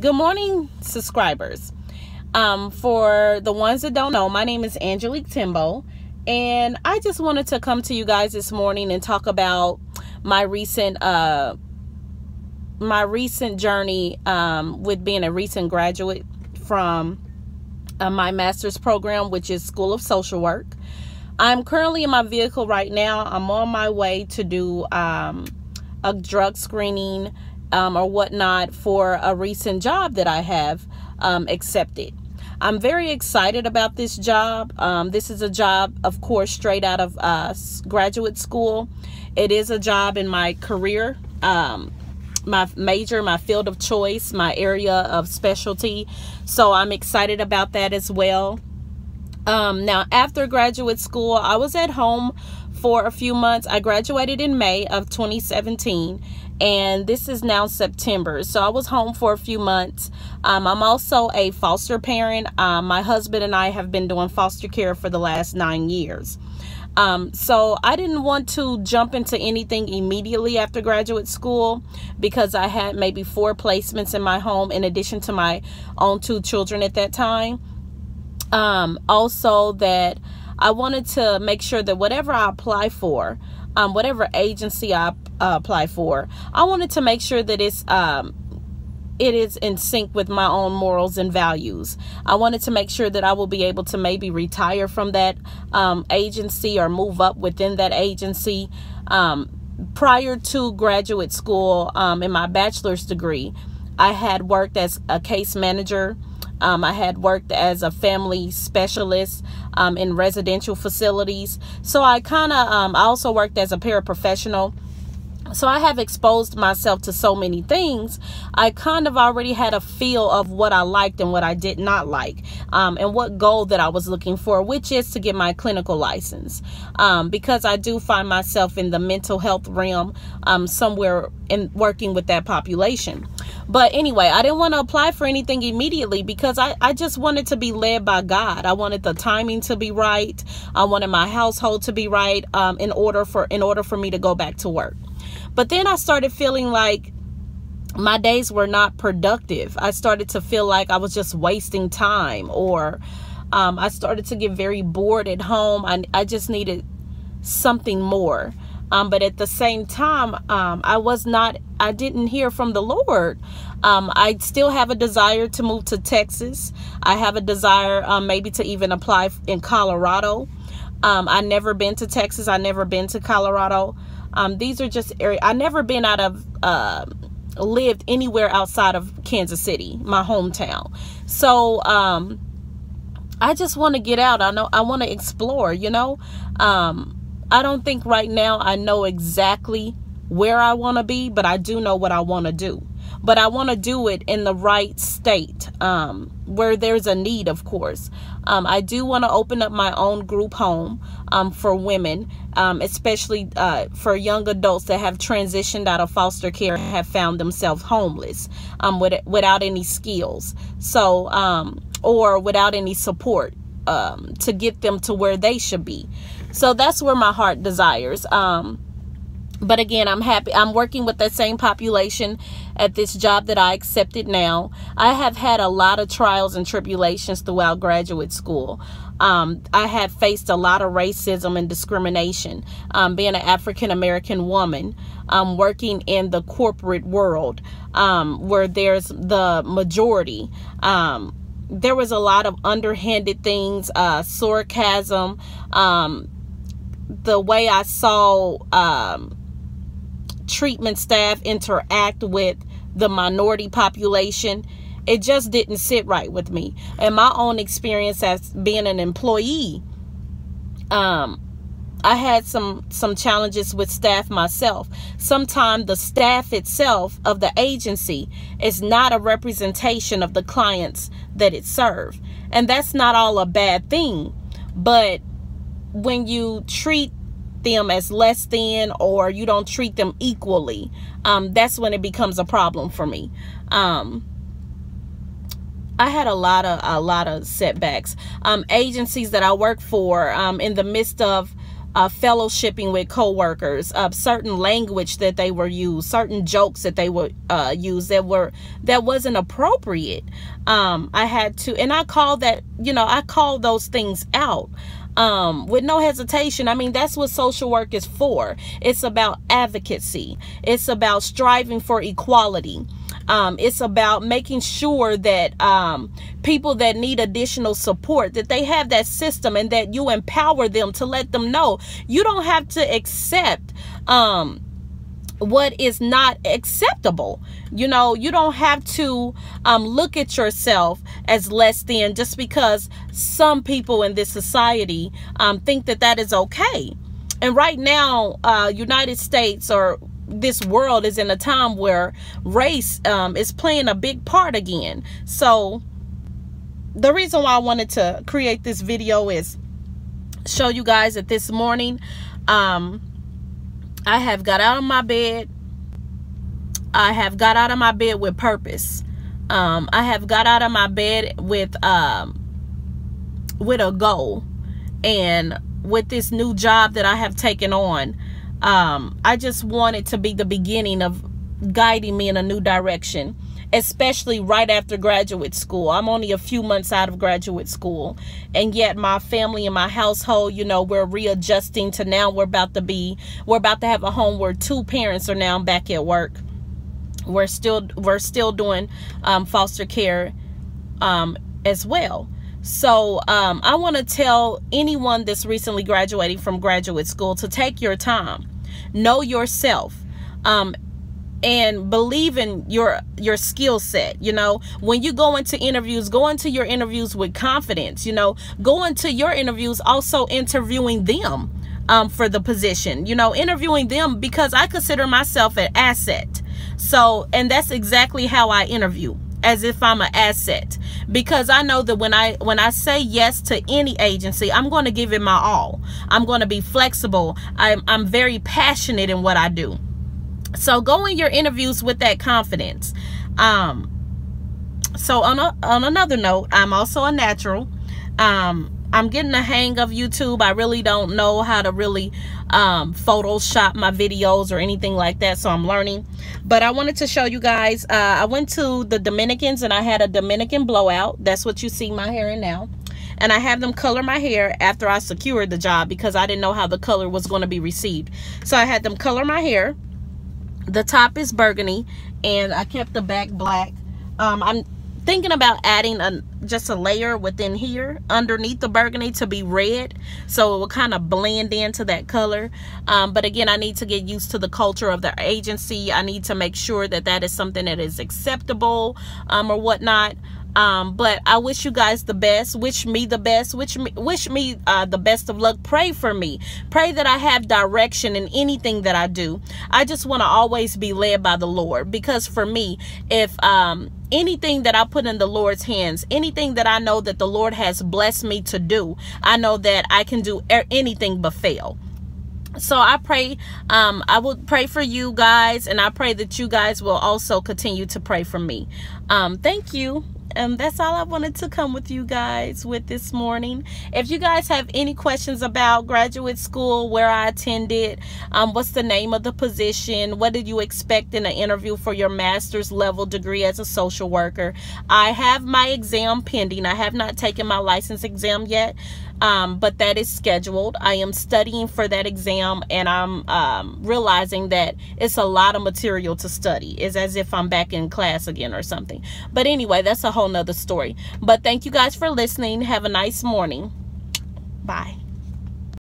Good morning, subscribers. For the ones that don't know, my name is Angelique Timbo, and I just wanted to come to you guys this morning and talk about my recent journey with being a recent graduate from my master's program, which is School of Social Work. I'm currently in my vehicle right now. I'm on my way to do a drug screening or whatnot for a recent job that I have accepted. I'm very excited about this job. This is a job, of course, straight out of graduate school. It is a job in my career, my major, my field of choice, my area of specialty. So I'm excited about that as well. Now, after graduate school, I was at home for a few months. I graduated in May of 2017, and this is now September. So I was home for a few months. I'm also a foster parent. My husband and I have been doing foster care for the last 9 years. So I didn't want to jump into anything immediately after graduate school because I had maybe 4 placements in my home in addition to my own 2 children at that time. Also that I wanted to make sure that whatever I apply for, whatever agency I apply for, I wanted to make sure that it is in sync with my own morals and values. I wanted to make sure that I will be able to maybe retire from that agency or move up within that agency. Prior to graduate school, in my bachelor's degree, I had worked as a case manager. I had worked as a family specialist in residential facilities. So I also worked as a paraprofessional. So I have exposed myself to so many things. I kind of already had a feel of what I liked and what I did not like, and what goal that I was looking for, which is to get my clinical license, because I do find myself in the mental health realm, somewhere in working with that population. But anyway, I didn't want to apply for anything immediately because I just wanted to be led by God. I wanted the timing to be right. I wanted my household to be right, in order for me to go back to work. But then I started feeling like my days were not productive. I started to feel like I was just wasting time, or I started to get very bored at home. I just needed something more. But at the same time, I didn't hear from the Lord. I still have a desire to move to Texas. I have a desire maybe to even apply in Colorado. I've never been to Texas. I've never been to Colorado. These are just areas. I've never been lived anywhere outside of Kansas City, my hometown. So I just want to get out. I want to explore, I don't think right now I know exactly where I want to be, but I do know what I want to do. But I want to do it in the right state, where there's a need, of course. I do want to open up my own group home for women, especially for young adults that have transitioned out of foster care and have found themselves homeless, without any skills, or without any support to get them to where they should be. So that's where my heart desires. But again, I'm happy. I'm working with that same population at this job that I accepted now. I have had a lot of trials and tribulations throughout graduate school. I have faced a lot of racism and discrimination, being an African-American woman, working in the corporate world, where there's the majority. There was a lot of underhanded things, sarcasm, the way I saw treatment staff interact with the minority population, it just didn't sit right with me. And my own experience as being an employee, I had some challenges with staff myself. Sometimes the staff itself of the agency is not a representation of the clients that it serves. And that's not all a bad thing. But when you treat them as less than, or you don't treat them equally, that's when it becomes a problem for me. I had a lot of setbacks. Agencies that I work for, in the midst of fellowshipping with coworkers, certain language that they were used, certain jokes that they would use that wasn't appropriate. I had to, and I call that, I call those things out with no hesitation. I mean, that's what social work is for. It's about advocacy. It's about striving for equality. It's about making sure that people that need additional support, that they have that system, and that you empower them to let them know you don't have to accept what is not acceptable. You don't have to look at yourself as less than just because some people in this society think that is okay. And right now, United States, or this world, is in a time where race is playing a big part again. So the reason why I wanted to create this video is show you guys that this morning I have got out of my bed. I have got out of my bed with purpose. I have got out of my bed with a goal, and with this new job that I have taken on, I just want it to be the beginning of guiding me in a new direction, especially right after graduate school. I'm only a few months out of graduate school, and yet my family and my household, we're readjusting to now we're about to have a home where two parents are now back at work. We're still doing foster care as well. So I want to tell anyone that's recently graduating from graduate school to take your time, know yourself, and believe in your skill set. When you go into interviews, go into your interviews with confidence. Go into your interviews also interviewing them for the position. Interviewing them, because I consider myself an asset. So, and that's exactly how I interview, as if I'm an asset, because I know that when I say yes to any agency, I'm going to give it my all. I'm going to be flexible. I'm very passionate in what I do. So go in your interviews with that confidence. So on another note, I'm also a natural. I'm getting the hang of YouTube. I really don't know how to really Photoshop my videos or anything like that, so I'm learning. But I wanted to show you guys, I went to the Dominicans and I had a Dominican blowout. That's what you see my hair in now. And I have them color my hair after I secured the job, because I didn't know how the color was going to be received. So I had them color my hair. The top is burgundy, and I kept the back black. I'm thinking about adding just a layer within here underneath the burgundy to be red, so it will kind of blend into that color. But again, I need to get used to the culture of the agency. I need to make sure that is something that is acceptable or whatnot. But I wish you guys the best. Wish me the best. Wish me the best of luck. Pray for me. Pray that I have direction in anything that I do. I just want to always be led by the Lord, because for me, if anything that I put in the Lord's hands, anything that I know that the Lord has blessed me to do, I know that I can do anything but fail. So I pray, I will pray for you guys, and I pray that you guys will also continue to pray for me. Thank you. That's all I wanted to come with you guys with this morning. If you guys have any questions about graduate school, where I attended, what's the name of the position, what did you expect in an interview for your master's level degree as a social worker, I have my exam pending. I have not taken my license exam yet, but that is scheduled. I am studying for that exam, and I'm realizing that it's a lot of material to study. It's as if I'm back in class again or something. But anyway, that's a whole nother story. But thank you guys for listening. Have a nice morning. Bye.